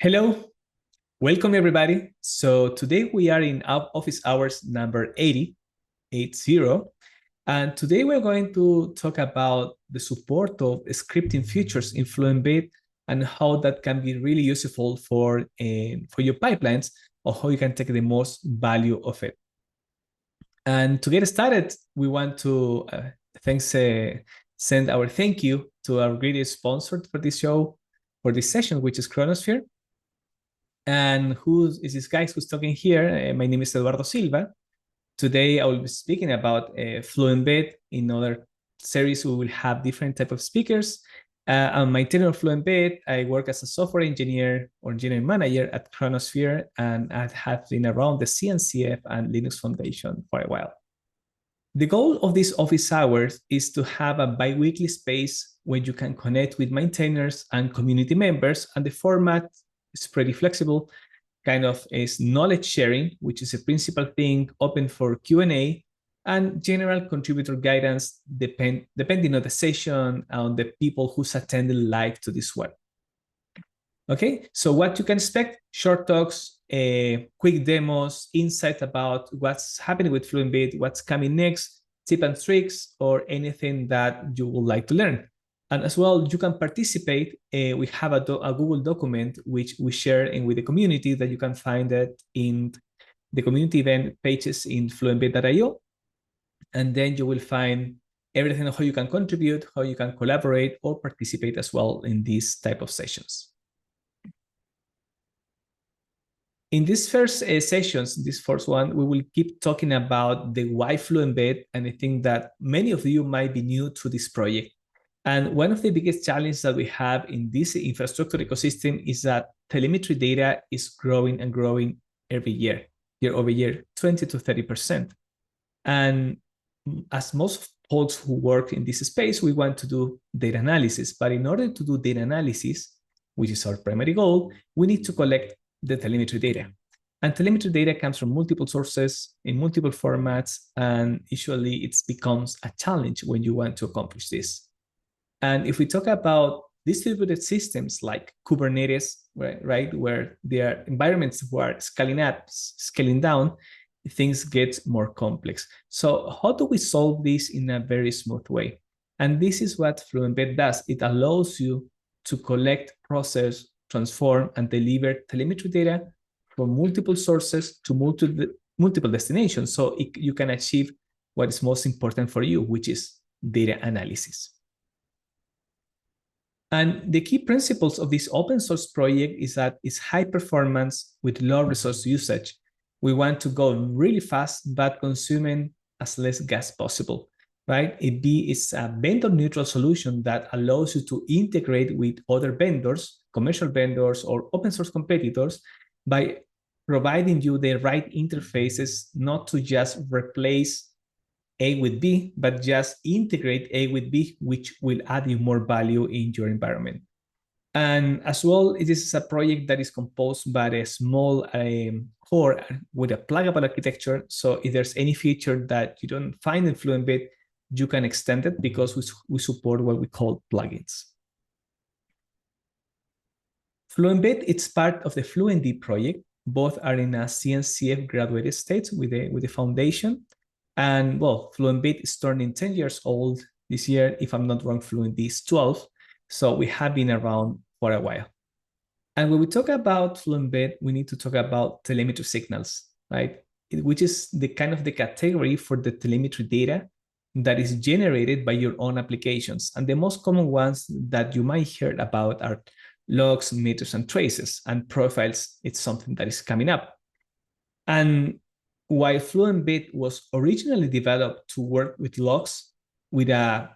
Hello, welcome everybody. So today we are in office hours number 80, and today we're going to talk about the support of scripting features in Fluent Bit and how that can be really useful for your pipelines or how you can take the most value of it. And to get started, we want to send our thank you to our greatest sponsor for this show, for this session, which is Chronosphere. And who is this guy who's talking here? My name is Eduardo Silva. Today I will be speaking about Fluent Bit. In other series, we will have different type of speakers. On my tenure of Fluent Bit, I work as a software engineer or engineering manager at Chronosphere, and I have been around the CNCF and Linux Foundation for a while. The goal of these office hours is to have a bi-weekly space where you can connect with maintainers and community members, and the format is pretty flexible, kind of is knowledge sharing, which is a principal thing, open for Q&A, and general contributor guidance depending on the session, on the people who's attended live to this web. Okay, so what you can expect: short talks, quick demos, insight about what's happening with Fluent Bit, what's coming next, tips and tricks, or anything that you would like to learn. And as well, you can participate. We have a Google document which we share with the community that you can find it in the community event pages in fluentbit.io. And then you will find everything on how you can contribute, how you can collaborate or participate as well in these type of sessions. In these first sessions, this first one, we will keep talking about the why Fluent Bit, and I think that many of you might be new to this project. And one of the biggest challenges that we have in this infrastructure ecosystem is that telemetry data is growing and growing every year over year, 20 to 30%. And as most folks who work in this space, we want to do data analysis. But in order to do data analysis, which is our primary goal, we need to collect the telemetry data. And telemetry data comes from multiple sources in multiple formats, and usually it becomes a challenge when you want to accomplish this. And if we talk about distributed systems like Kubernetes, right, where there are environments where scaling up, scaling down, things get more complex. So how do we solve this in a very smooth way? And this is what Fluent Bit does. It allows you to collect, process, transform, and deliver telemetry data from multiple sources to multiple destinations. So you can achieve what is most important for you, which is data analysis. And the key principles of this open source project is that it's high performance with low resource usage. We want to go really fast, but consuming as less gas possible, right? It's a vendor neutral solution that allows you to integrate with other vendors, commercial vendors, or open source competitors by providing you the right interfaces, not to just replace A with B, but just integrate A with B, which will add you more value in your environment. And as well, it is a project that is composed by a small core with a pluggable architecture. So if there's any feature that you don't find in Fluent Bit, you can extend it because we support what we call plugins. Fluent Bit, it's part of the Fluentd project. Both are in a CNCF graduated state with the foundation. And well, Fluent Bit is turning 10 years old this year. If I'm not wrong, Fluentd is 12. So we have been around for a while. And when we talk about Fluent Bit, we need to talk about telemetry signals, right? Which is the kind of the category for the telemetry data that is generated by your own applications. And the most common ones that you might hear about are logs, meters, and traces. And profiles, it's something that is coming up. And while Fluent Bit was originally developed to work with logs with a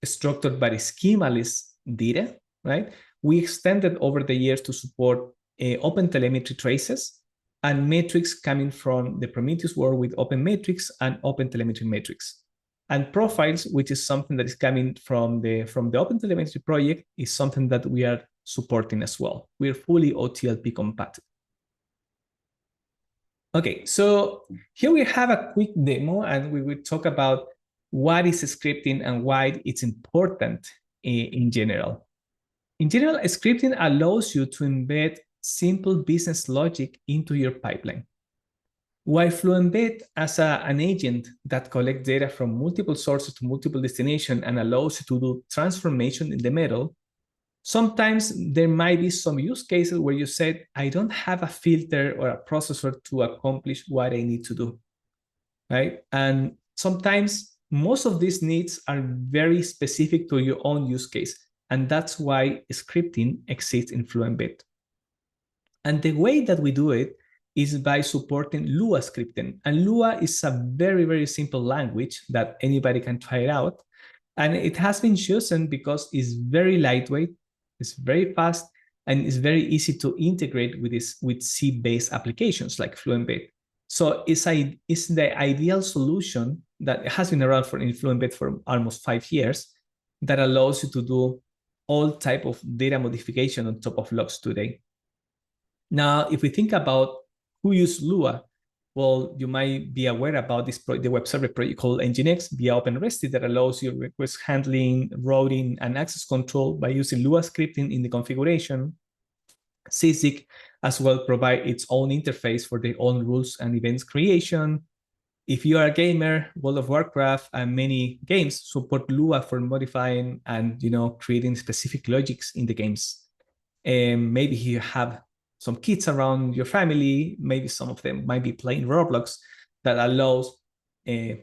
structured but schemaless data, right? We extended over the years to support open telemetry traces and metrics coming from the Prometheus world with open metrics and open telemetry metrics. And profiles, which is something that is coming from the open telemetry project, is something that we are supporting as well. We are fully OTLP compatible. Okay, so here we have a quick demo, and we will talk about what is scripting and why it's important in general. In general, scripting allows you to embed simple business logic into your pipeline. While Fluent Bit as an agent that collects data from multiple sources to multiple destinations and allows you to do transformation in the middle, sometimes there might be some use cases where you said, I don't have a filter or a processor to accomplish what I need to do, right? And sometimes most of these needs are very specific to your own use case. And that's why scripting exists in Fluent Bit. And the way that we do it is by supporting Lua scripting. And Lua is a very, very simple language that anybody can try it out. And it has been chosen because it's very lightweight, it's very fast, and it's very easy to integrate with C-based applications like Fluent Bit. So it's the ideal solution that has been around in Fluent Bit for almost 5 years that allows you to do all type of data modification on top of logs today. Now, if we think about who uses Lua, well, you might be aware about the web server project called Nginx via OpenResty that allows you request handling, routing, and access control by using Lua scripting in the configuration. CSIC as well provide its own interface for their own rules and events creation. If you are a gamer, World of Warcraft and many games support Lua for modifying and creating specific logics in the games. And maybe you have some kids around your family, maybe some of them might be playing Roblox, that allows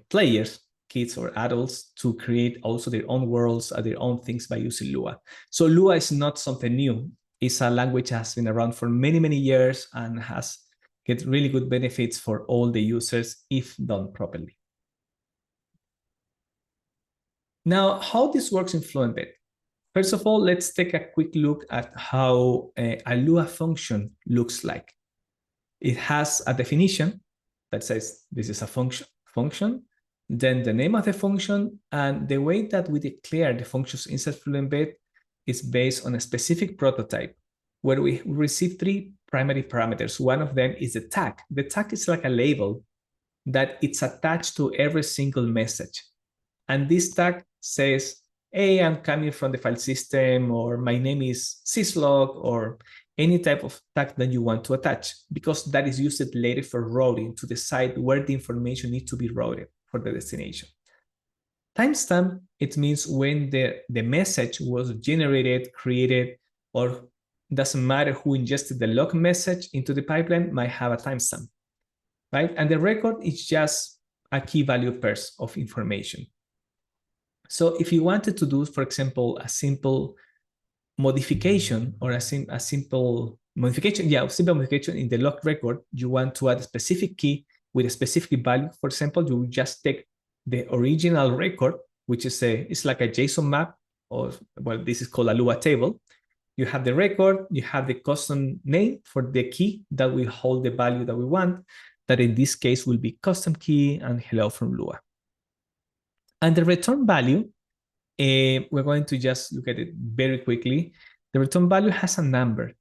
players, kids or adults, to create also their own worlds and their own things by using Lua. So Lua is not something new. It's a language that has been around for many, many years and has get really good benefits for all the users if done properly. Now, how this works in Fluent Bit. First of all, let's take a quick look at how a Lua function looks like. It has a definition that says this is a function, then the name of the function, and the way that we declare the functions inside Fluent Bit is based on a specific prototype where we receive 3 primary parameters. One of them is the tag. The tag is like a label that it's attached to every single message. And this tag says, hey, I'm coming from the file system, or my name is syslog, or any type of tag that you want to attach, because that is used later for routing to decide where the information needs to be routed for the destination. Timestamp, it means when the message was generated, created, or doesn't matter who ingested the log message into the pipeline, might have a timestamp, right? And the record is just a key value pairs of information. So if you wanted to do, for example, a simple modification or a simple modification in the log record, you want to add a specific key with a specific value. For example, you just take the original record, which is it's like a JSON map, or well, this is called a Lua table. You have the record, you have the custom name for the key that will hold the value that we want, that in this case will be custom key and hello from Lua. And the return value, we're going to just look at it very quickly. The return value has a number,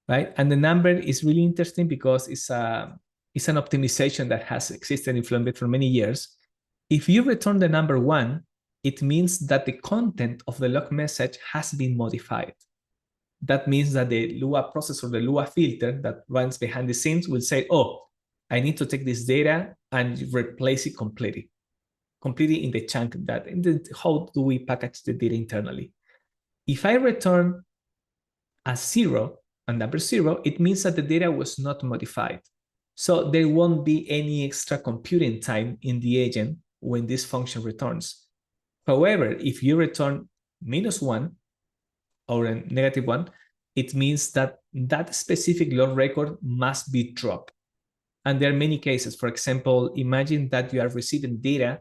right? And the number is really interesting because it's an optimization that has existed in Fluent Bit for many years. If you return the number 1, it means that the content of the log message has been modified. That means that the Lua processor, the Lua filter that runs behind the scenes will say, oh, I need to take this data and replace it completely in the chunk that, how do we package the data internally? If I return a 0, a number 0, it means that the data was not modified. So there won't be any extra computing time in the agent when this function returns. However, if you return -1 or a -1, it means that that specific log record must be dropped. And there are many cases. For example, imagine that you are receiving data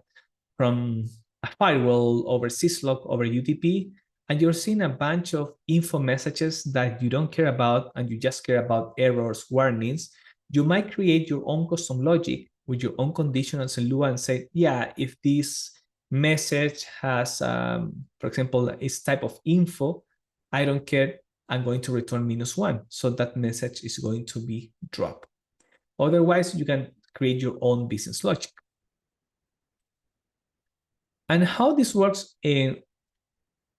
from a firewall over syslog, over UDP, and you're seeing a bunch of info messages that you don't care about, and you just care about errors, warnings. You might create your own custom logic with your own conditionals in Lua and say, yeah, if this message has, for example, this type of info, I don't care, I'm going to return -1. So that message is going to be dropped. Otherwise, you can create your own business logic. And how this works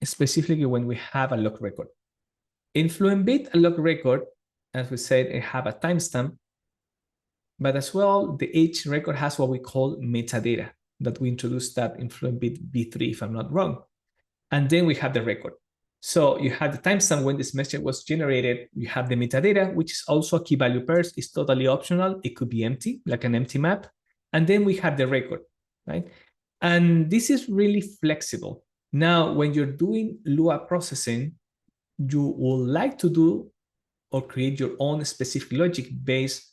specifically when we have a log record. In Fluent Bit, a log record as we said, have a timestamp, but as well, each record has what we call metadata that we introduced that in Fluent Bit v3, if I'm not wrong. And then we have the record. So you have the timestamp when this message was generated. You have the metadata, which is also a key value pairs. It's totally optional. It could be empty, like an empty map. And then we have the record, right? And this is really flexible. Now, when you're doing Lua processing, you would like to do or create your own specific logic based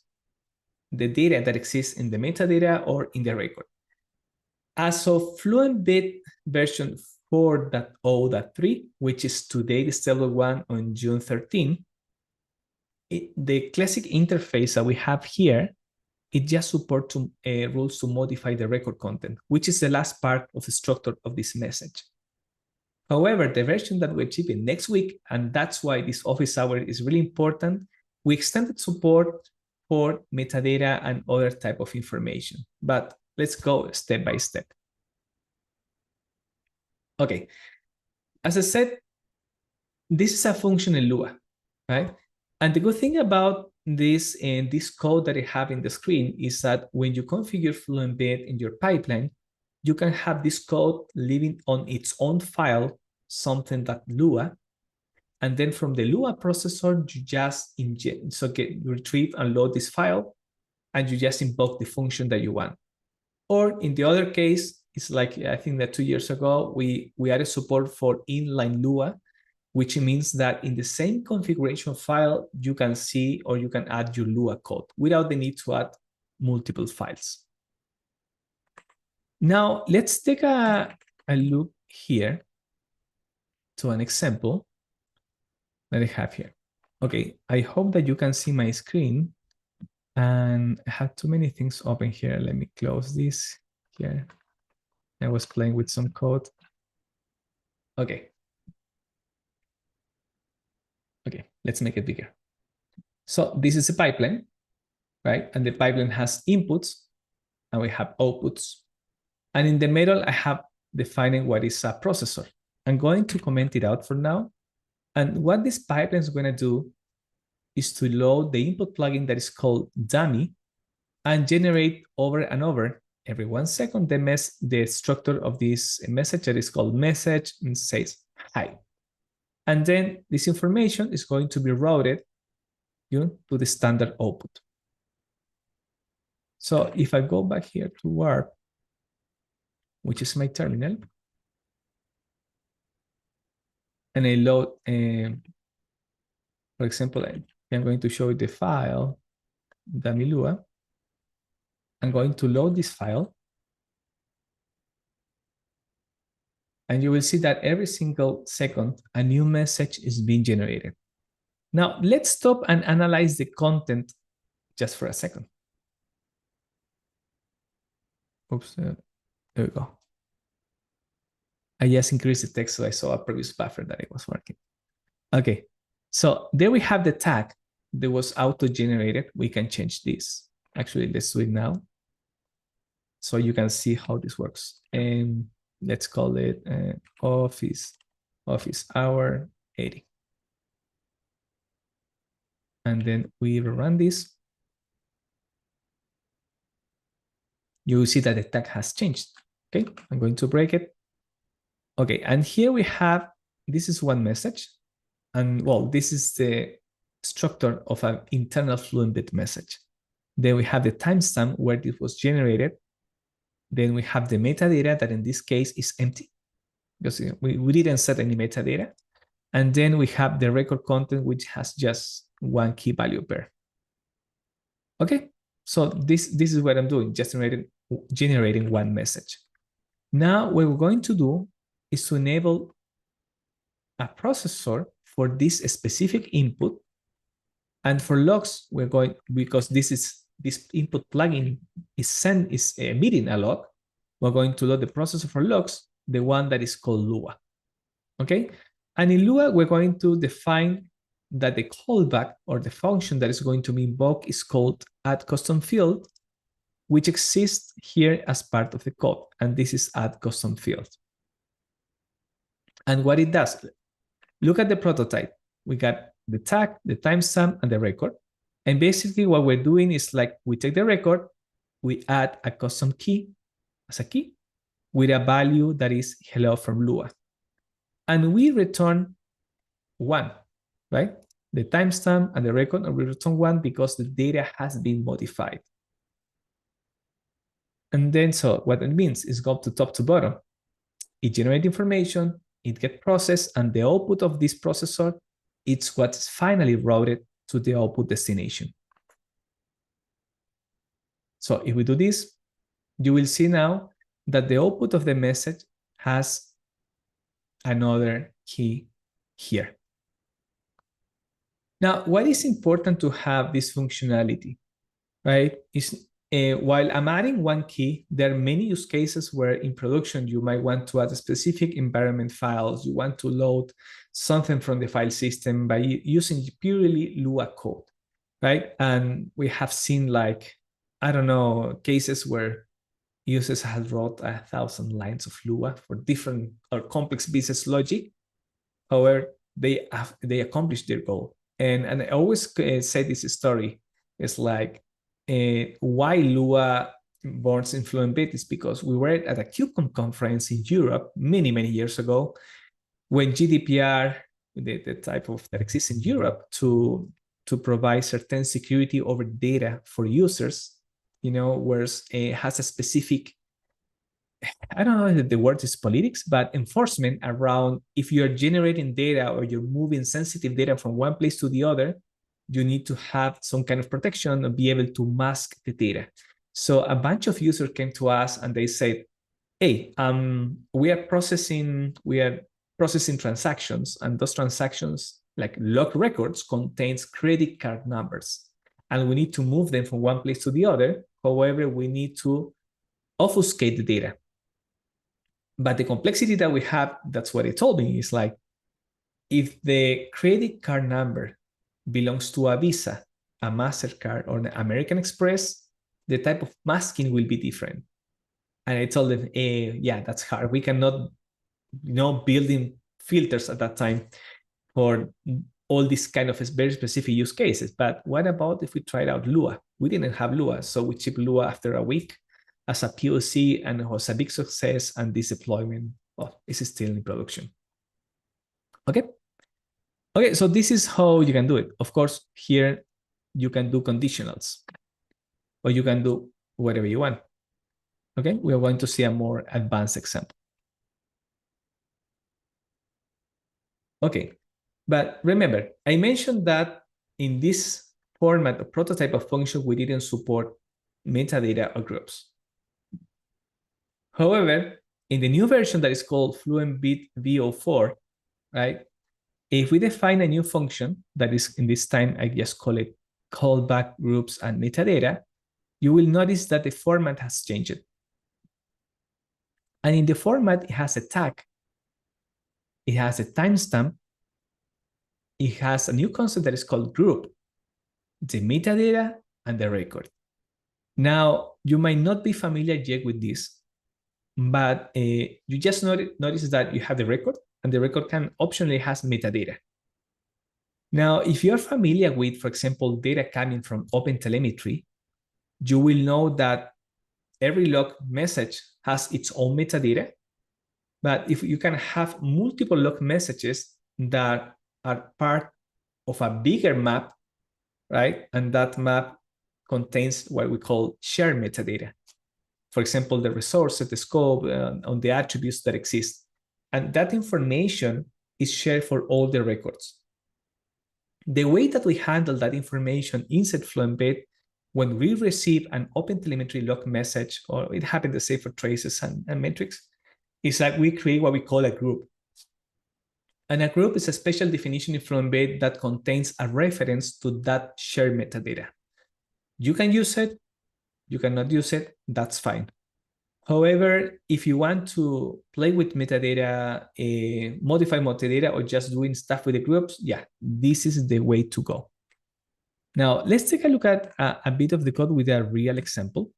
the data that exists in the metadata or in the record. As of Fluent Bit version 4.0.3, which is today the stable one on June 13, the classic interface that we have here, it just supports rules to modify the record content, which is the last part of the structure of this message. However, the version that we're shipping next week, and that's why this office hour is really important, we extended support for metadata and other type of information. But let's go step by step. Okay, as I said, this is a function in Lua, right? And the good thing about this and this code that I have in the screen is that when you configure Fluent Bit in your pipeline, you can have this code living on its own file, something like Lua, and then from the Lua processor, you just inject, retrieve and load this file, and you just invoke the function that you want. Or in the other case, it's like, I think that 2 years ago, we added support for inline Lua, which means that in the same configuration file, you can see or you can add your Lua code without the need to add multiple files. Now, let's take a look here to an example that I have here. Okay, I hope that you can see my screen. And I have too many things open here. Let me close this here. I was playing with some code. Okay. Okay, let's make it bigger. So this is a pipeline, right? And the pipeline has inputs and we have outputs. And in the middle, I have defining what is a processor. I'm going to comment it out for now. And what this pipeline is going to do is to load the input plugin that is called dummy and generate over and over every 1 second the structure of this message that is called message and says hi. And then this information is going to be routed to the standard output. So if I go back here to Warp, which is my terminal, and I load, for example, I'm going to show you the file, dummy Lua. I'm going to load this file. And you will see that every single second, a new message is being generated. Now, let's stop and analyze the content just for a second. Oops, there we go. I just increased the text, so I saw a previous buffer that it was working. Okay, so there we have the tag that was auto-generated. We can change this. Actually, let's do it now. So you can see how this works. And let's call it office hour 80. And then we run this. You will see that the tag has changed. Okay, I'm going to break it. Okay, and here we have, this is one message. And well, this is the structure of an internal Fluent Bit message. Then we have the timestamp where this was generated. Then we have the metadata that in this case is empty because we didn't set any metadata. And then we have the record content, which has just one key value pair. Okay, so this is what I'm doing, just generating one message. Now what we're going to do is to enable a processor for this specific input. And for logs, we're going, because this input plugin is emitting a log, we're going to load the processor for logs, the one that is called Lua. Okay, and in Lua, we're going to define that the callback or the function that is going to be invoked is called add custom field, which exists here as part of the code. And this is add custom field. And what it does, look at the prototype. We got the tag, the timestamp, and the record. And basically what we're doing is like we take the record, we add a custom key as a key with a value that is hello from Lua. And we return 1, right? The timestamp and the record, and we return 1 because the data has been modified. And then so what it means is go to top to bottom. It generates information, it gets processed, and the output of this processor, it's what's finally routed to the output destination. So if we do this, you will see now that the output of the message has another key here. Now, what is important to have this functionality, right? Is while I'm adding 1 key, there are many use cases where in production, you might want to add specific environment files. You want to load something from the file system by using purely Lua code, right? And we have seen like, I don't know, cases where users have wrote 1,000 lines of Lua for different or complex business logic. However, they accomplished their goal. And I always say this story. It's like, why Lua borns in Fluent Bit is because we were at a KubeCon conference in Europe many, many years ago when GDPR, the type of that exists in Europe to provide certain security over data for users, you know, where it has a specific, I don't know if the word is politics, but enforcement around if you're generating data or you're moving sensitive data from one place to the other, you need to have some kind of protection and be able to mask the data. So a bunch of users came to us and they said, hey, we are processing transactions, and those transactions, like log records, contains credit card numbers. And we need to move them from one place to the other. However, we need to obfuscate the data. But the complexity that we have, that's what it told me, is like, if the credit card number belongs to a Visa, a MasterCard, or an American Express, the type of masking will be different. And I told them, yeah, that's hard. We cannot, building filters at that time for all these kind of very specific use cases. But what about if we tried out Lua? We didn't have Lua, so we shipped Lua after a week as a POC, and it was a big success. And this deployment, well, is still in production. Okay, so this is how you can do it. Of course, here you can do conditionals, or you can do whatever you want. Okay, we are going to see a more advanced example. Okay, but remember, I mentioned that in this format of prototype of function, we didn't support metadata or groups. However, in the new version that is called Fluent Bit V04, right? If we define a new function that is, in this time, I just call it callback groups and metadata, you will notice that the format has changed. And in the format, it has a tag, it has a timestamp, it has a new concept that is called group, the metadata, and the record. Now, you might not be familiar yet with this, but you just notice that you have the record, and the record can optionally has metadata. Now, if you're familiar with, for example, data coming from OpenTelemetry, you will know that every log message has its own metadata. But if you can have multiple log messages that are part of a bigger map, right? And that map contains what we call shared metadata. For example, the resources, the scope, on the attributes that exist. And that information is shared for all the records. The way that we handle that information inside Fluent Bit, when we receive an OpenTelemetry log message, or it happened the same for traces and metrics, is that we create what we call a group. And a group is a special definition in Fluent Bit that contains a reference to that shared metadata. You can use it, you cannot use it, that's fine. However, if you want to play with metadata, modify metadata, or just doing stuff with the groups, yeah, this is the way to go. Now, let's take a look at a bit of the code with a real example.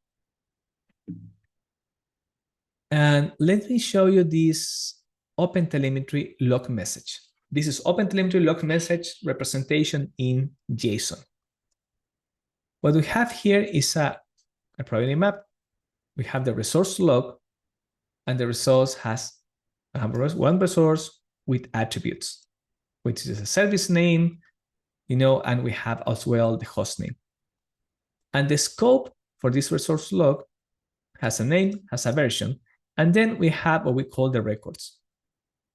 And let me show you this OpenTelemetry log message. This is OpenTelemetry log message representation in JSON. What we have here is a probability map. We have the resource log, and the resource has one resource with attributes, which is a service name, and we have as well the host name. And the scope for this resource log has a name, has a version, and then we have what we call the records.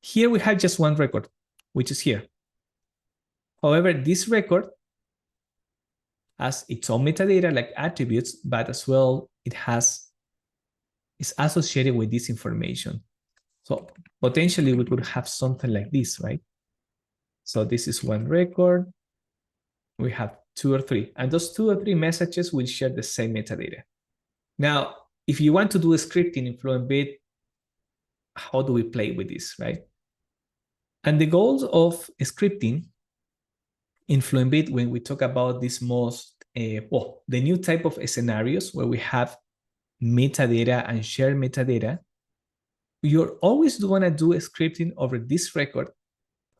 Here we have just one record, which is here. However, this record has its own metadata like attributes, but as well it's associated with this information. So potentially we could have something like this, right? So this is one record. We have 2 or 3, and those 2 or 3 messages will share the same metadata. Now, if you want to do a scripting in Fluent Bit, how do we play with this, right? And the goals of scripting in Fluent Bit, when we talk about this the new type of scenarios where we have metadata and share metadata, you're always going to do a scripting over this record.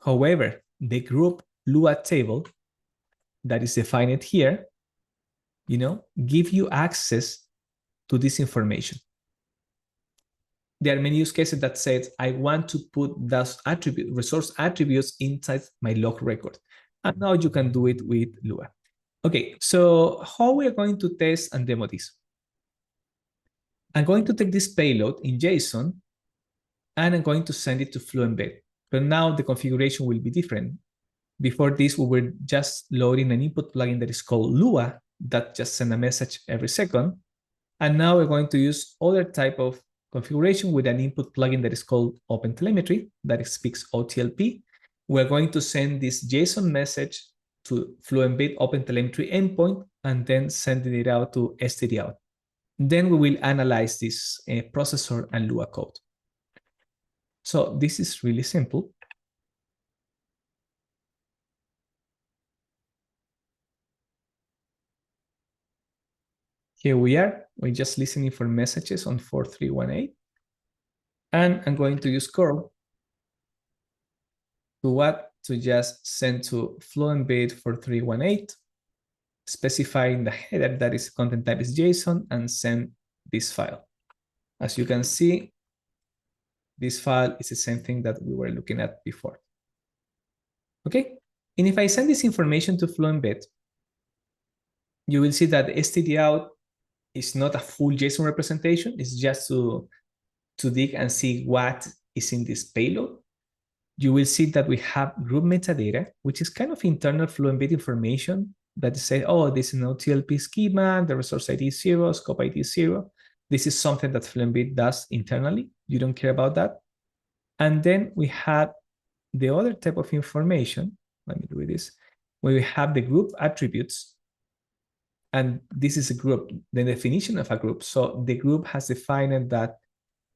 However, the group Lua table that is defined here, give you access to this information. There are many use cases that says, I want to put those resource attributes inside my log record. And now you can do it with Lua. Okay, so how we are going to test and demo this? I'm going to take this payload in JSON, and I'm going to send it to Fluent Bit. But now the configuration will be different. Before this, we were just loading an input plugin that is called Lua that just send a message every second. And now we're going to use other type of configuration with an input plugin that is called OpenTelemetry that speaks OTLP. We're going to send this JSON message to Fluent Bit OpenTelemetry endpoint and then sending it out to stdout. Then we will analyze this processor and Lua code. So this is really simple. Here we are. We're just listening for messages on 4318. And I'm going to use curl to just send to Fluent Bit 4318, specifying the header that is content type is JSON, and send this file. As you can see, this file is the same thing that we were looking at before. Okay, and if I send this information to Fluent Bit, you will see that stdout is not a full JSON representation. It's just to dig and see what is in this payload. You will see that we have group metadata, which is kind of internal Fluent Bit information that say, oh, this is an OTLP schema, the resource ID is 0, scope ID is 0. This is something that Fluent Bit does internally. You don't care about that. And then we have the other type of information. Let me do this. Where we have the group attributes. And this is a group, the definition of a group. So the group has defined that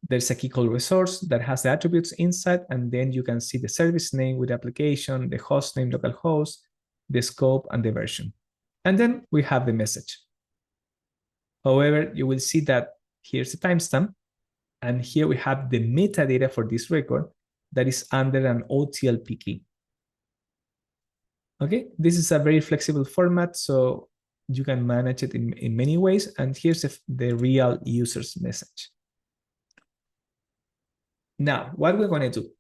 there's a key called resource that has the attributes inside, and then you can see the service name with application, the host name, localhost, the scope, and the version. And then we have the message. However, you will see that here's the timestamp, and here we have the metadata for this record that is under an OTLP key. Okay, this is a very flexible format, so you can manage it in many ways. And here's the real user's message. Now, what we're going to do,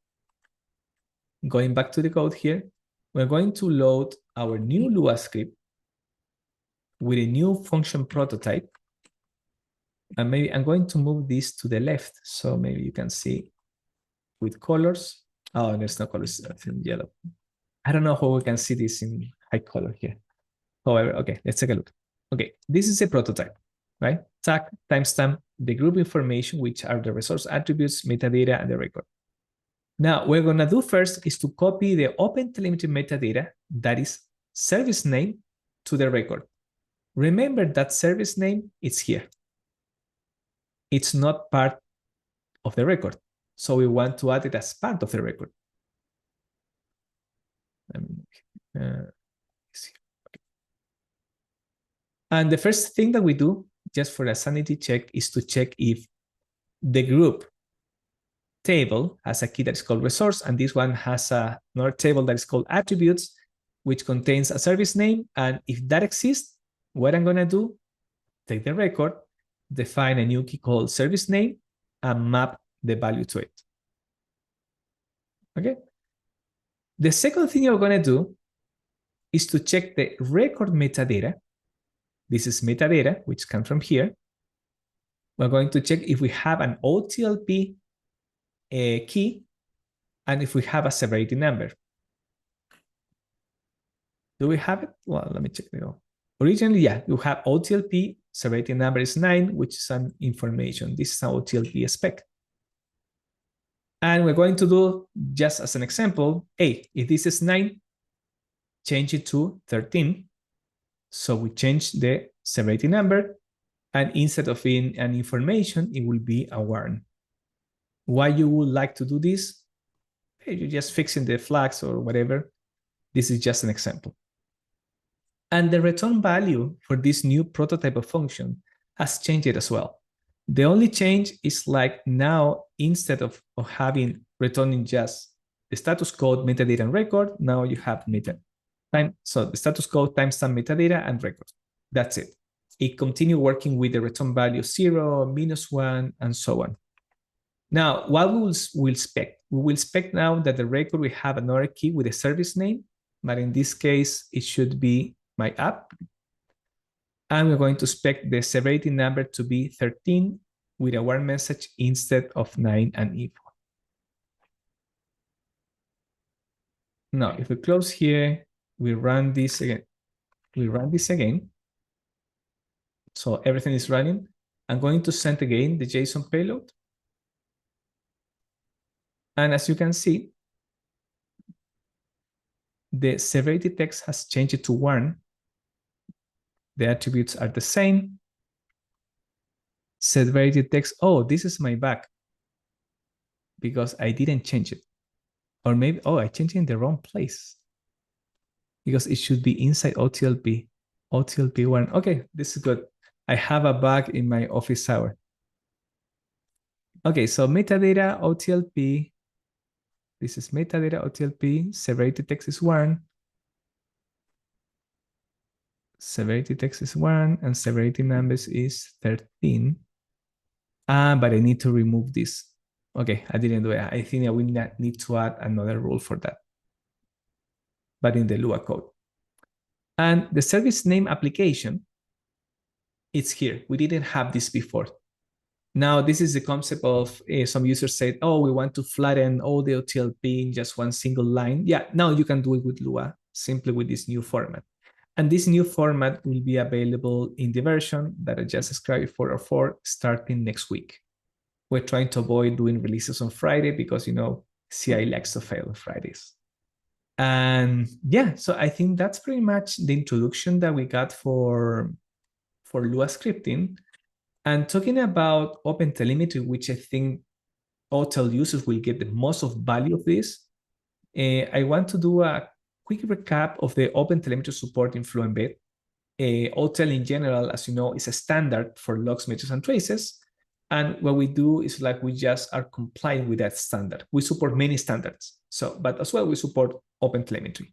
going back to the code here, we're going to load our new Lua script with a new function prototype. And maybe I'm going to move this to the left. So maybe you can see with colors. Oh, there's no colors, it's in yellow. I don't know how we can see this in high color here. However, okay, let's take a look. Okay, this is a prototype, right? Tag, timestamp, the group information, which are the resource attributes, metadata, and the record. Now, what we're gonna do first is to copy the OpenTelemetry metadata, that is service name, to the record. Remember that service name is here. It's not part of the record. So we want to add it as part of the record. And the first thing that we do, just for a sanity check, is to check if the group table has a key that is called resource, and this one has another table that is called attributes, which contains a service name. And if that exists, what I'm gonna do, take the record, define a new key called service name, and map the value to it. Okay. The second thing you're gonna do is to check the record metadata. This is metadata, which comes from here. We're going to check if we have an OTLP key and if we have a severity number. Do we have it? Well, let me check it out. Originally, yeah, you have OTLP, severity number is 9, which is some information. This is an OTLP spec. And we're going to do, just as an example, hey, if this is 9, change it to 13. So we change the severity number, and instead of being an information, it will be a warn. Why you would like to do this? Hey, you're just fixing the flags or whatever. This is just an example. And the return value for this new prototype of function has changed as well. The only change is like now, instead of having returning just the status code, metadata, and record, now you have so the status code, timestamp, metadata, and record. That's it. It continues working with the return value 0, -1, and so on. Now, what we will spec? We will spec now that the record will have another key with a service name, but in this case, it should be my app. And we're going to spec the severity number to be 13 with a warn message instead of 9 and equal. Now, if we close here, we run this again. So everything is running. I'm going to send again the JSON payload. And as you can see, the severity text has changed to 1. The attributes are the same. Severity text, oh, this is my bug because I didn't change it. Or maybe, oh, I changed it in the wrong place because it should be inside OTLP. OTLP 1. Okay, this is good. I have a bug in my office hour. Okay, so metadata OTLP. This is metadata OTLP. Severity text is 1. Severity text is 1 and severity numbers is 13. But I need to remove this. Okay, I didn't do it. I think I will need to add another rule for that, but in the Lua code. And the service name application, it's here. We didn't have this before. Now, this is the concept of some users said, oh, we want to flatten all the OTLP in just one single line. Yeah, now you can do it with Lua, simply with this new format. And this new format will be available in the version that I just described, 4.04, starting next week. We're trying to avoid doing releases on Friday because, you know, CI likes to fail on Fridays. And yeah, so I think that's pretty much the introduction that we got for Lua scripting. And talking about OpenTelemetry, which I think OTel users will get the most of value of this, I want to do a quick recap of the OpenTelemetry support in Fluent Bit. OTel in general, as you know, is a standard for logs, measures, and traces. And what we do is like we just are complying with that standard. We support many standards, but as well we support OpenTelemetry.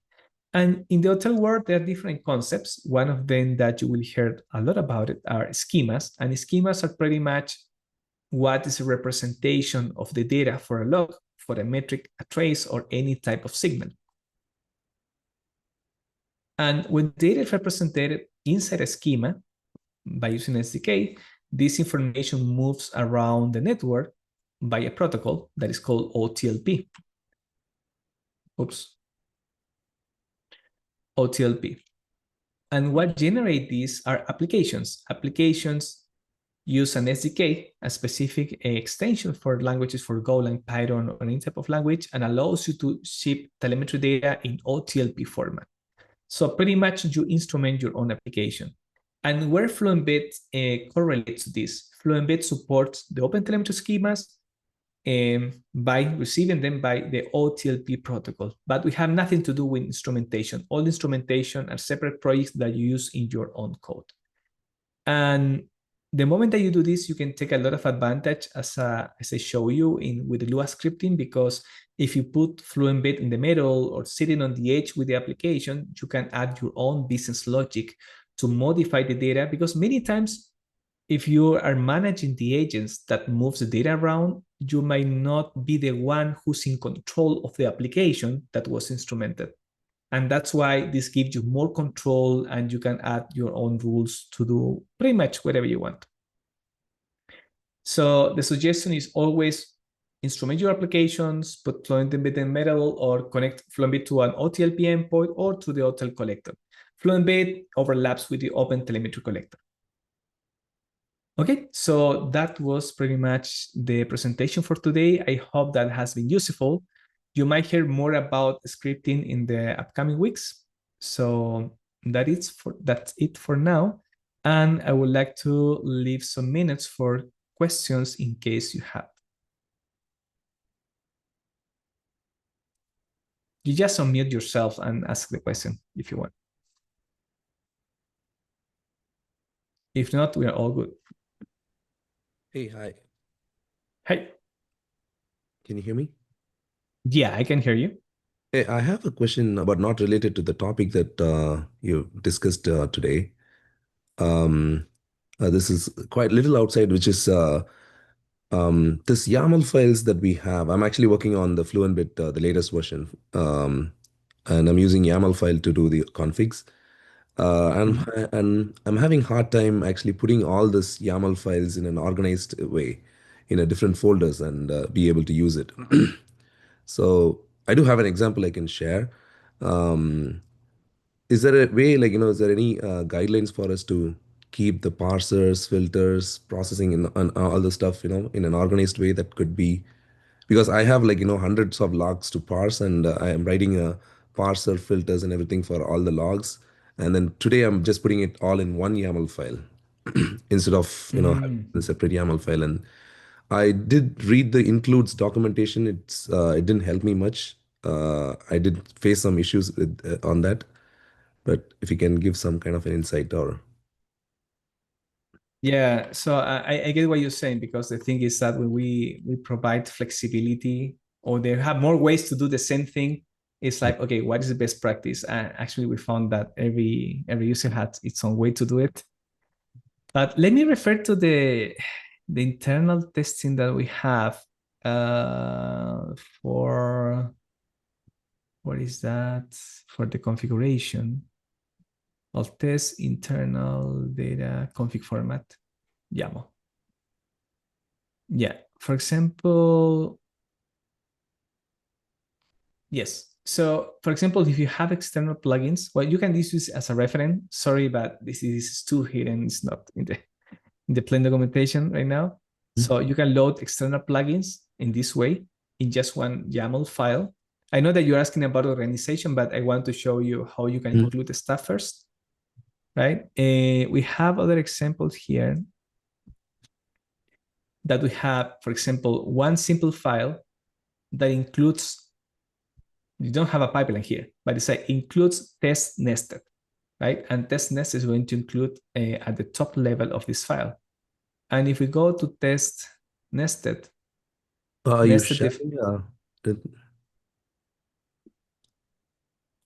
And in the OTel world, there are different concepts. One of them that you will hear a lot about it are schemas. And schemas are pretty much what is a representation of the data for a log, for a metric, a trace, or any type of signal. And when data is represented inside a schema by using SDK, this information moves around the network by a protocol that is called OTLP. OTLP. And what generate these are applications. Applications use an SDK, a specific extension for languages for Golang, Python, or any type of language, and allows you to ship telemetry data in OTLP format. So pretty much you instrument your own application. And where Fluent Bit correlates to this, Fluent Bit supports the OpenTelemetry schemas by receiving them by the OTLP protocol. But we have nothing to do with instrumentation. All instrumentation are separate projects that you use in your own code. And the moment that you do this, you can take a lot of advantage as I show you with Lua scripting, because if you put Fluent Bit in the middle or sitting on the edge with the application, you can add your own business logic to modify the data, because many times if you are managing the agents that moves the data around, you might not be the one who's in control of the application that was instrumented. And that's why this gives you more control, and you can add your own rules to do pretty much whatever you want. So the suggestion is always instrument your applications, put Fluent Bit in middle, or connect Fluent Bit to an OTLP endpoint or to the OTel collector. Fluent Bit overlaps with the Open Telemetry collector. Okay, so that was pretty much the presentation for today. I hope that has been useful. You might hear more about scripting in the upcoming weeks. So that's it for now. And I would like to leave some minutes for questions in case you have. You just unmute yourself and ask the question if you want. If not, we are all good. Hey, hi. Hey. Can you hear me? Yeah, I can hear you. Hey, I have a question, but not related to the topic that you discussed today. This is quite little outside, which is this YAML files that we have. I'm actually working on the Fluent Bit, the latest version, and I'm using YAML file to do the configs. And I'm having hard time actually putting all this YAML files in an organized way, in a different folders, and be able to use it. So I do have an example I can share. Um, is there a way, like, is there any guidelines for us to keep the parsers, filters, processing, and all the stuff, in an organized way that could be, because I have, like, hundreds of logs to parse, and I am writing a parser, filters, and everything for all the logs. And then today I'm just putting it all in one YAML file instead of, having a separate YAML file. And I did read the includes documentation. It didn't help me much. I did face some issues with on that. But if you can give some kind of an insight, or Yeah, so I get what you're saying, because the thing is that when we provide flexibility, or they have more ways to do the same thing, it's like, okay, what is the best practice? And actually, we found that every user has its own way to do it. But let me refer to the internal testing that we have for what is that? For the configuration. I'll test internal data config format YAML. Yeah, for example, yes. So for example, if you have external plugins, well, you can use this as a reference. Sorry, but this is too hidden. It's not in the plain documentation right now. So you can load external plugins in this way in just one YAML file. I know that you're asking about organization, but I want to show you how you can include the stuff first, right? We have other examples here that we have, for example, one simple file that includes, you don't have a pipeline here, but it's like includes test nested, right? And test nested is going to include at the top level of this file. And if we go to test nested, are you sharing?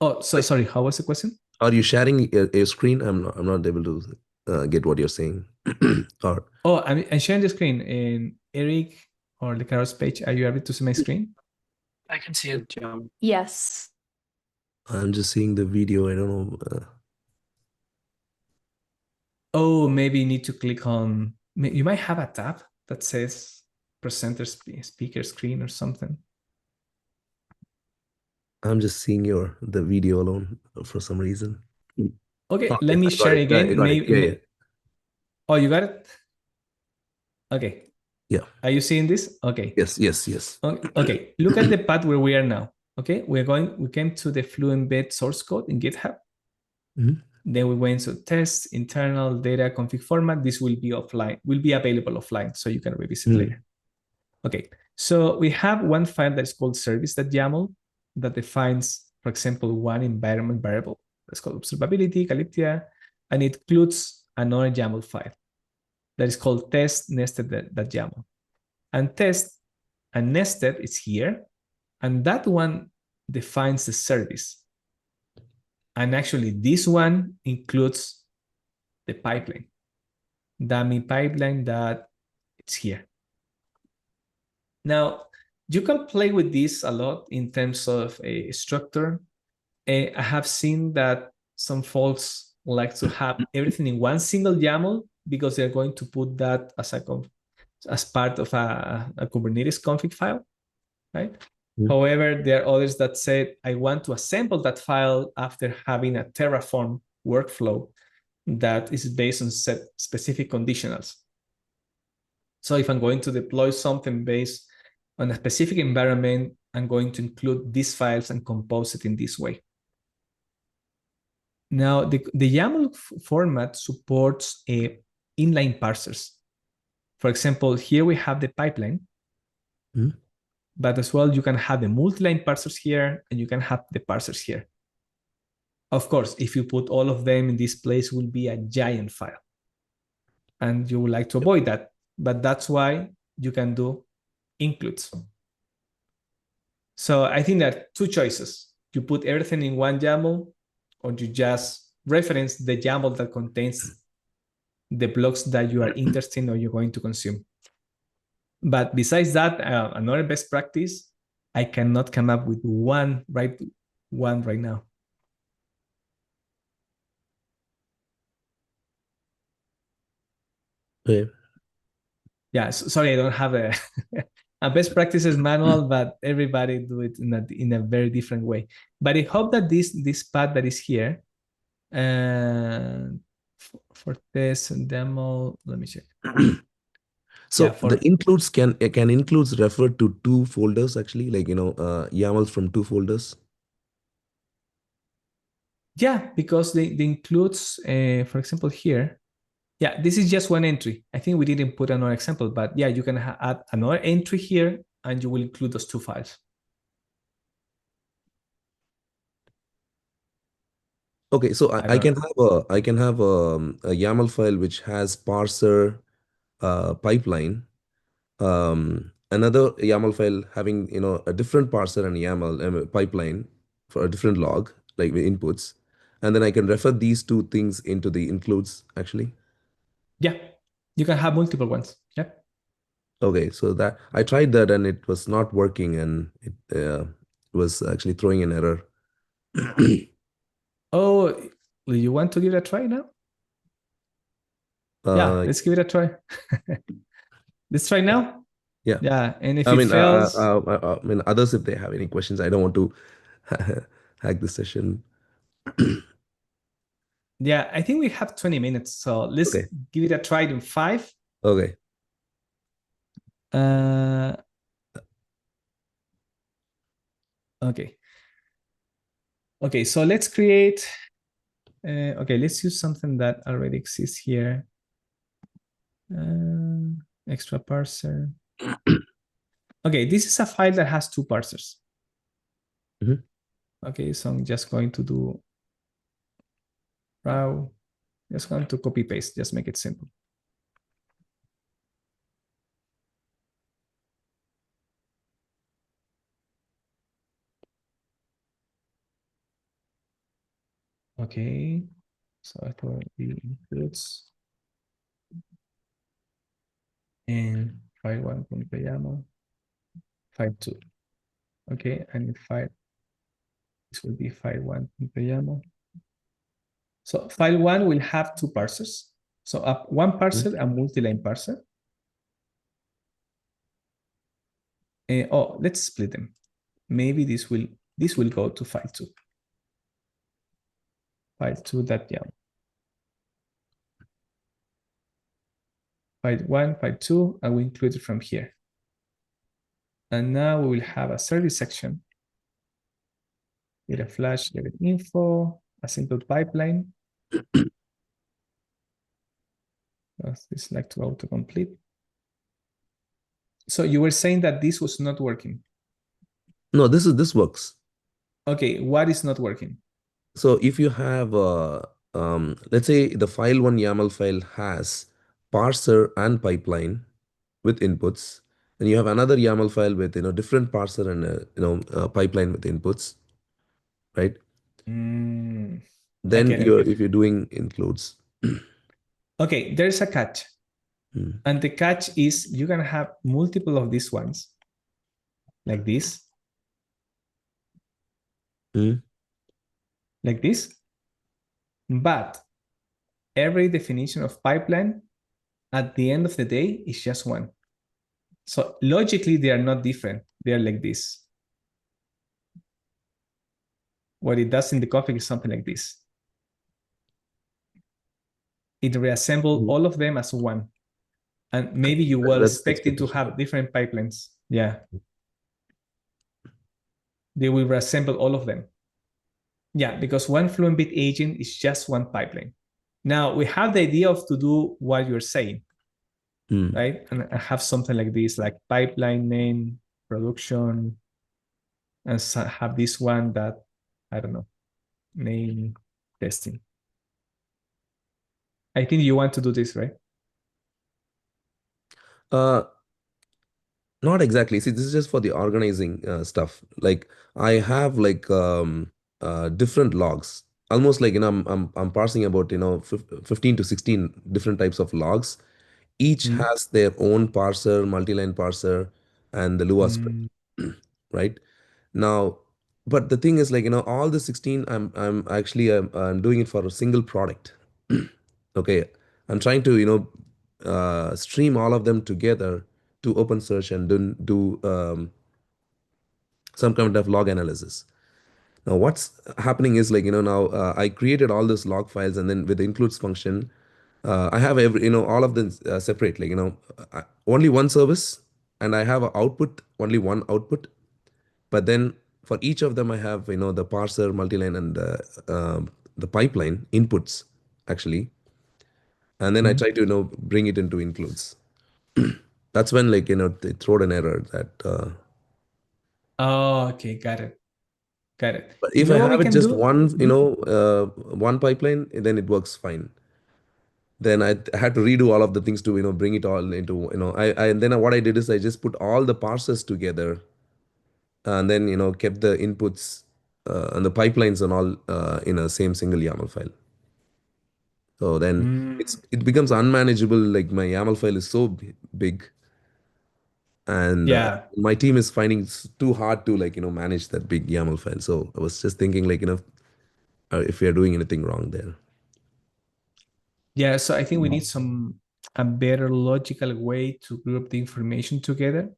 Oh, so sorry, how was the question? Are you sharing a screen? I'm not able to get what you're saying. Or Oh, I'm sharing the screen. In Eric or the Carol's page, are you able to see my screen? I can see it, John. Yes. I'm just seeing the video. I don't know. Oh, maybe you need to click on, you might have a tab that says presenter speaker screen or something. I'm just seeing the video alone for some reason. Okay, Oh, let yes, me I got share it. again. I got it. Yeah. Oh, you got it? Okay. Yeah. Are you seeing this? Okay. Yes. Okay. Look at the path where we are now. Okay. We came to the Fluent Bit source code in GitHub. Then we went to test, internal data config format. This will be offline, will be available offline, so you can revisit later. Okay. So we have one file that's called service.yaml that defines, for example, one environment variable. That's called observability, Calyptia, and it includes another YAML file that is called test nested.yaml. And test and nested is here. And that one defines the service. And actually, this one includes the pipeline, dummy pipeline that it's here. Now, you can play with this a lot in terms of a structure. I have seen that some folks like to have everything in one single YAML because they're going to put that as part of a Kubernetes config file, right? However, there are others that said, I want to assemble that file after having a Terraform workflow that is based on set specific conditionals. So if I'm going to deploy something based on a specific environment, I'm going to include these files and compose it in this way. Now, the YAML format supports inline parsers. For example, here we have the pipeline, but as well, you can have the multi-line parsers here, and you can have the parsers here. Of course, if you put all of them in this place, it will be a giant file. And you would like to avoid that. But that's why you can do includes. So I think there are two choices. You put everything in one YAML, or you just reference the YAML that contains the blocks that you are interested in or you're going to consume. But besides that, another best practice, I cannot come up with one right now. Okay. Yeah, sorry, I don't have a, a best practices manual, but everybody do it in a very different way. But I hope that this path that is here, for test and demo, let me check. So Yeah, the includes can includes refer to two folders actually, like YAMLs from two folders. Yeah, because the includes, for example, here. Yeah, this is just one entry. I think we didn't put another example, but yeah, you can add another entry here, and you will include those two files. Okay, so I can have a YAML file which has parser pipeline, another YAML file having a different parser and YAML pipeline for a different log like with inputs, and then I can refer these two things into the includes actually. Yeah, you can have multiple ones. Yeah. Okay, so that I tried that and it was not working, and it was actually throwing an error. Oh, do you want to give it a try now? Yeah, let's give it a try. Let's try now. Yeah. Yeah, and if I it mean, fails, I mean, others, if they have any questions, I don't want to hack the session. yeah, I think we have 20 minutes, so let's Okay. give it a try in 5. Okay. Okay. Okay, so let's create. Okay, let's use something that already exists here. Extra parser. Okay, this is a file that has two parsers. Okay, so I'm just going to do raw. Just going to copy paste, just make it simple. Okay, so it will be includes and file1.yaml, file2. Okay, and this will be file1.yaml. So file1 will have two parsers. So one parser and multi-line parser. Oh, let's split them. Maybe this will go to file2. File2.yaml. File1, file2, and we include it from here. And now we will have a service section with a flash get info, a simple pipeline. This like to autocomplete. So you were saying that this was not working. No, this works. Okay, what is not working? So if you have let's say the file1 YAML file has parser and pipeline with inputs. And you have another YAML file with different parser and pipeline with inputs, right? Mm, I Then get it. if you're doing includes. Okay, there's a catch. Mm. And the catch is you can have multiple of these ones, like this, Mm. like this. But every definition of pipeline at the end of the day is just one. So logically, they are not different. They are like this. What it does in the config is something like this. It reassembles Mm. all of them as one. And maybe you were That's expecting to expectation. have different pipelines. Yeah. They will reassemble all of them. Yeah, because one Fluent Bit agent is just one pipeline. Now we have the idea of to do what you're saying, Mm. right? And I have something like this, like pipeline name, production, and have this one that, I don't know, name testing. I think you want to do this, right? Uh, Not exactly. See, this is just for the organizing stuff. Like I have like different logs, almost like I'm parsing about 15 to 16 different types of logs. Each Mm. has their own parser, multi-line parser, and the Lua script, Mm. right? Now, but the thing is like all the 16 I'm actually I'm doing it for a single product. Okay, I'm trying to stream all of them together to open search and do some kind of log analysis. Now what's happening is like now I created all those log files, and then with the includes function I have every all of them separate, like only one service, and I have a output, only one output. But then for each of them I have the parser, multiline, and the pipeline inputs actually, and then I Mm. try to bring it into includes. That's when like they throw an error that Oh, okay, got it. Got it. but You if know I what we have it can just do? one Mhm. one pipeline, then it works fine. Then I had to redo all of the things to bring it all into I and then what I did is I just put all the parsers together, and then kept the inputs and the pipelines and all in a same single YAML file. So then Mm. it becomes unmanageable. Like my YAML file is so big, and Yeah. my team is finding it's too hard to like manage that big YAML file. So I was just thinking like if we are doing anything wrong there. Yeah. So I think we need a better logical way to group the information together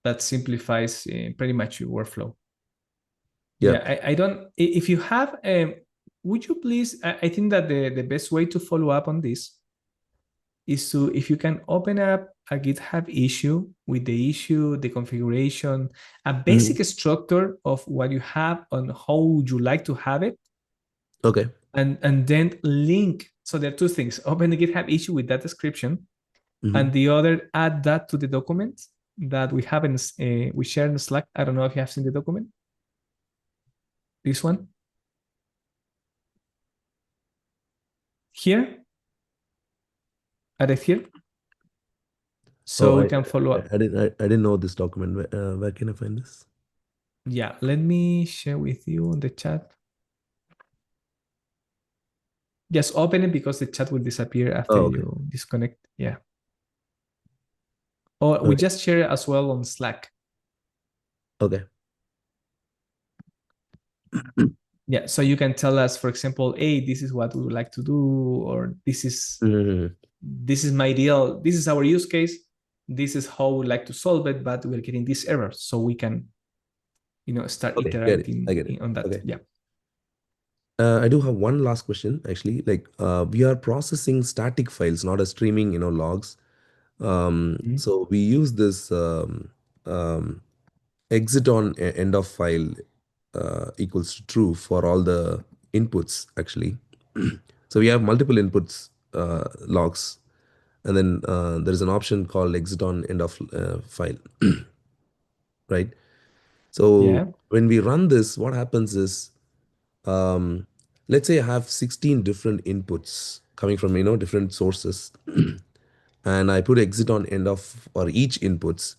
that simplifies pretty much your workflow. Yeah. Yeah, I don't. If you have, would you please? I think that the best way to follow up on this is to, if you can open up a GitHub issue with the issue, the configuration, a Mhm. basic structure of what you have on how would you like to have it, Okay. and then link. So there are two things: open the GitHub issue with that description, Hmm. and the other add that to the document that we have in we share in Slack. I don't know if you have seen the document. This one here, add it here, Oh, so we can follow up. I didn't know this document. Where can I find this? Yeah, let me share with you on the chat. Just open it because the chat will disappear after Oh, okay. you disconnect. Yeah. Or we Okay. just share it as well on Slack. Okay. Yeah. So you can tell us, for example, hey, this is what we would like to do, or Mhm. this is my ideal, this is our use case. This is how we like to solve it, but we're getting this error. So we can, start Okay. Get it. I iterating get it. on that. Okay. Yeah. I do have one last question actually. Like, we are processing static files, not a streaming, logs. Mhm. So we use this exit on end of file equals to true for all the inputs actually. So we have multiple inputs logs, and then there is an option called exit on end of file, right? So Yeah. when we run this, what happens is, um, let's say I have 16 different inputs coming from different sources. and I put exit on end of or each inputs,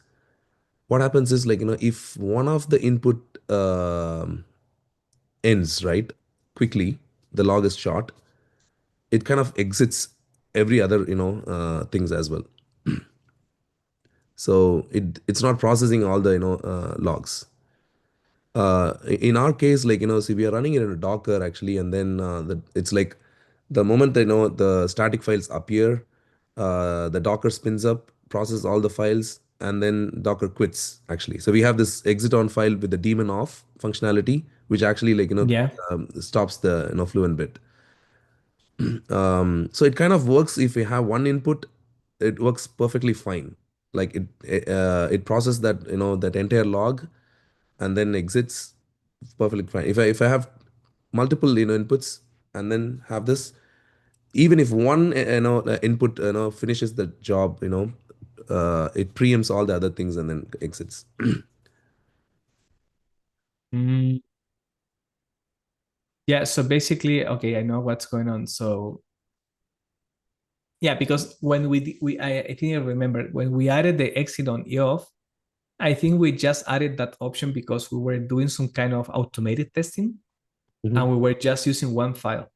what happens is like, if one of the input ends right quickly, the log is short, it kind of exits every other things as well. So it's not processing all the logs. In our case, like, see, we are running it in a Docker actually, and then it's like the moment the static files appear, the Docker spins up, processes all the files, and then Docker quits actually. So we have this exit on file with the daemon off functionality, which actually like Yeah. stops the Fluent Bit. So it kind of works. If we have one input, it works perfectly fine. Like it processes that that entire log and then exits perfectly fine. If I have multiple inputs and then have this, even if one input finishes the job, it preempts all the other things and then exits. Mm. Yeah, so basically, okay, I know what's going on. So yeah, because when I think I remember when we added the exit on EOF, I think we just added that option because we were doing some kind of automated testing Mhm. and we were just using one file.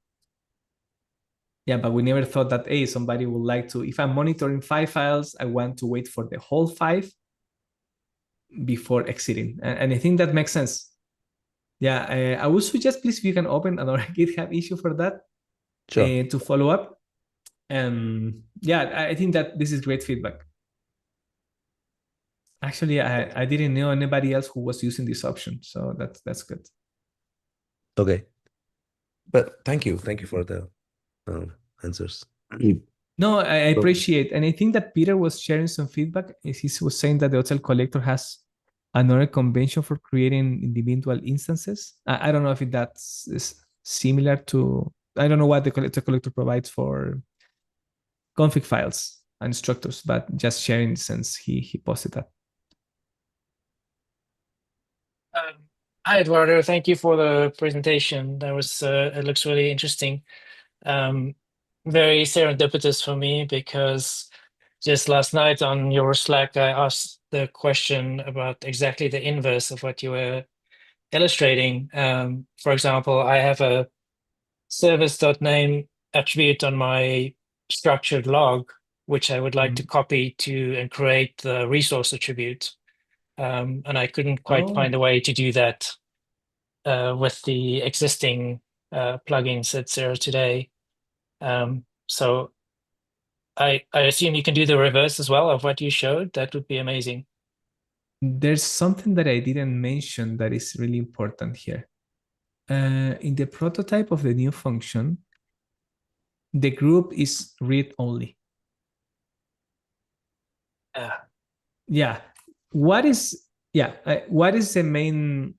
Yeah, but we never thought that, hey, somebody would like to, if I'm monitoring 5 files, I want to wait for the whole 5 before exiting. And I think that makes sense. Yeah, I would suggest, please, if you can open another GitHub issue for that Sure. to follow up. And yeah, I think that this is great feedback. Actually, I didn't know anybody else who was using this option, so that's good. Okay. But thank you for the answers. No, I So, appreciate, and I think that Peter was sharing some feedback. He was saying that the hotel collector has another convention for creating individual instances. I don't know if that's is similar to. I don't know what the collector provides for config files and structures, but just sharing since he posted that. Hi, Eduardo. Thank you for the presentation. That was it looks really interesting. Very serendipitous for me because just last night on your Slack, I asked the question about exactly the inverse of what you were illustrating. For example, I have a service.name attribute on my structured log, which I would like to copy to and create the resource attribute. And I couldn't quite find a way to do that with the existing plugins that's there today. So I assume you can do the reverse as well of what you showed. That would be amazing. There's something that I didn't mention that is really important here. In the prototype of the new function, the group is read only. Yeah. What is the main?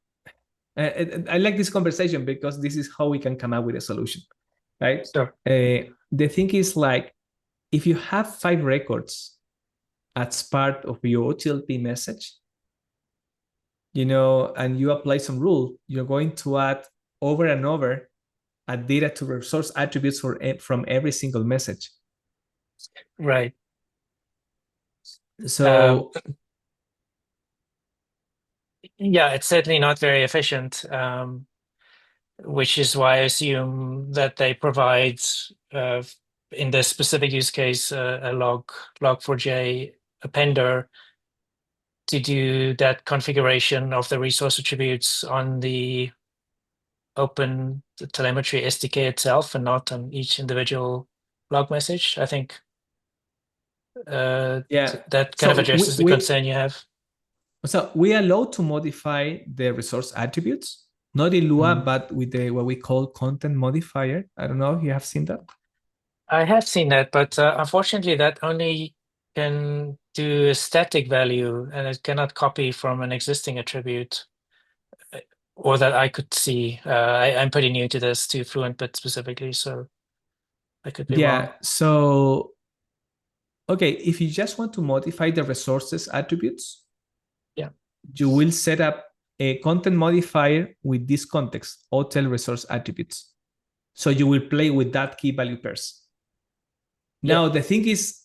I like this conversation because this is how we can come up with a solution, right? Sure. The thing is like if you have 5 records as part of your OTLP message, and you apply some rule, you're going to add over and over a data to resource attributes from every single message. Right. So yeah, it's certainly not very efficient, which is why I assume that they provide, in this specific use case, a log4j appender to do that configuration of the resource attributes on the open telemetry SDK itself and not on each individual log message. I think that kind of addresses the concern you have. So we allow to modify the resource attributes, not in Lua, but with what we call content modifier. I don't know if you have seen that. I have seen that, but unfortunately, that only can do a static value, and it cannot copy from an existing attribute, or that I could see. I'm pretty new to this, to Fluent Bit specifically, so I could be wrong. So okay, if you just want to modify the resources attributes, you will set up a content modifier with this context, hotel resource attributes. So you will play with that key value pairs. Now, the thing is,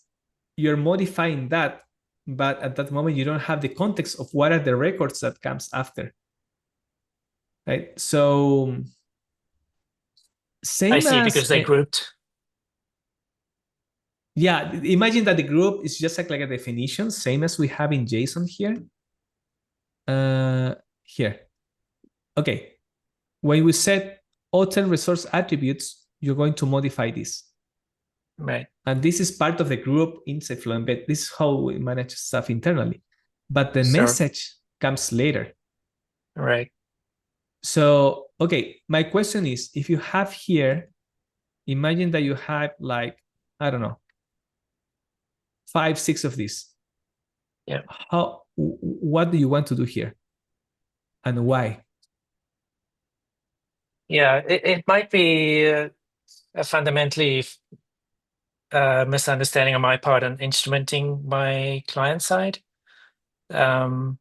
you're modifying that, but at that moment you don't have the context of what are the records that comes after, right? So same I see, as because they grouped. yeah, imagine that the group is just like a definition, same as we have in JSON here. Here. Okay. When we set author resource attributes, you're going to modify this. Right. And this is part of the group inside Fluent Bit. This is how we manage stuff internally. But the Sure. message comes later. Right. So, okay, my question is, if you have here, imagine that you have like, I don't know, 5, 6 of these. Yeah. What do you want to do here? And why? Yeah, it might be a fundamentally misunderstanding on my part and instrumenting my client side. For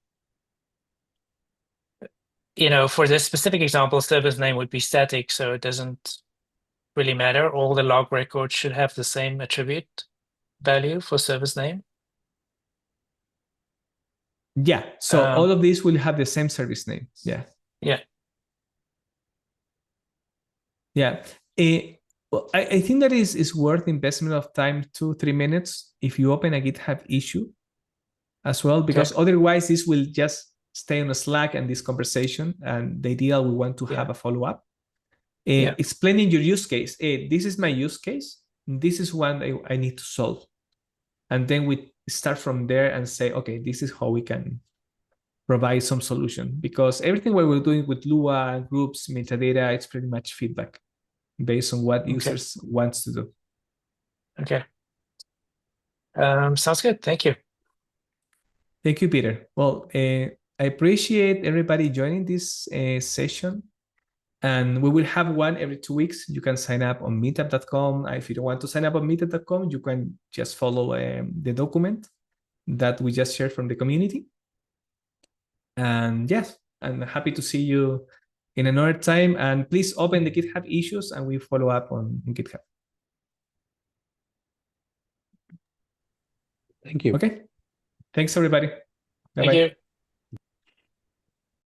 this specific example, service name would be static, so it doesn't really matter. All the log records should have the same attribute value for service name. Yeah, so all of these will have the same service name. Yeah. Yeah. Yeah. Well, I think that is worth investment of time, 2-3 minutes, if you open a GitHub issue as well, because otherwise this will just stay on a Slack and this conversation. And the idea we want to have a follow-up. Explaining your use case. This is my use case. This is one I need to solve. And then we start from there and say, okay, this is how we can provide some solution. Because everything what we're doing with Lua, groups, metadata, it's pretty much feedback based on what users want to do. Okay. Sounds good. Thank you. Thank you, Peter. Well, I appreciate everybody joining this session. And we will have one every 2 weeks. You can sign up on meetup.com. If you don't want to sign up on meetup.com, you can just follow the document that we just shared from the community. And yes, I'm happy to see you in another time. And please open the GitHub issues and we follow up on GitHub. Thank you. Okay. Thanks, everybody. Bye-bye. Thank you.